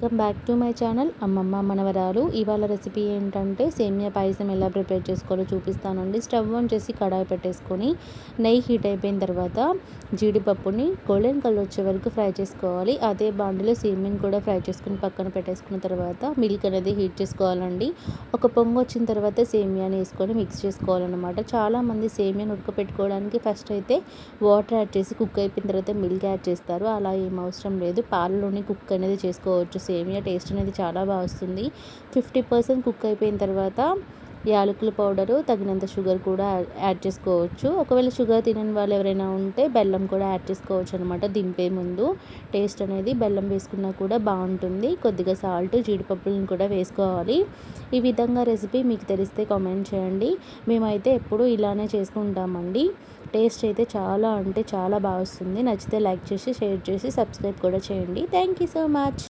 Welcome back to my channel అమ్మమ్మ మనవరాలు. ఇవాళ రెసిపీ ఏంటంటే సేమియా పాయసం ఎలా ప్రిపేర్ చేసుకోవాలో చూపిస్తానండి. స్టవ్ ఆన్ చేసి కడాయి పెట్టేసుకొని నెయ్యి హీట్ అయిపోయిన తర్వాత జీడిపప్పుని గోల్డెన్ కలర్ వచ్చే వరకు ఫ్రై చేసుకోవాలి. అదే బాండిలో సేమియాని కూడా ఫ్రై చేసుకుని పక్కన పెట్టేసుకున్న తర్వాత మిల్క్ అనేది హీట్ చేసుకోవాలండి. ఒక పొంగు వచ్చిన తర్వాత సేమియాని వేసుకొని మిక్స్ చేసుకోవాలన్నమాట. చాలామంది సేమియాని ఉడకపెట్టుకోవడానికి ఫస్ట్ అయితే వాటర్ యాడ్ చేసి కుక్ అయిపోయిన తర్వాత మిల్క్ యాడ్ చేస్తారు. అలా ఏం అవసరం లేదు, పాలలోని కుక్ అనేది చేసుకోవచ్చు. సేమియా టేస్ట్ అనేది చాలా బాగా వస్తుంది. 50% కుక్ అయిపోయిన తర్వాత యాలకుల పౌడరు, తగినంత షుగర్ కూడా యాడ్ చేసుకోవచ్చు. ఒకవేళ షుగర్ తినని వాళ్ళు ఎవరైనా ఉంటే బెల్లం కూడా యాడ్ చేసుకోవచ్చు అనమాట. దింపే ముందు టేస్ట్ అనేది బెల్లం వేసుకున్నా కూడా బాగుంటుంది. కొద్దిగా సాల్ట్, జీడిపప్పులను కూడా వేసుకోవాలి. ఈ విధంగా రెసిపీ మీకు తెలిస్తే కామెంట్ చేయండి. మేమైతే ఎప్పుడూ ఇలానే చేసుకుంటామండి. టేస్ట్ అయితే చాలా అంటే చాలా బాగా వస్తుంది. నచ్చితే లైక్ చేసి, షేర్ చేసి, సబ్స్క్రైబ్ కూడా చేయండి. Thank you so much.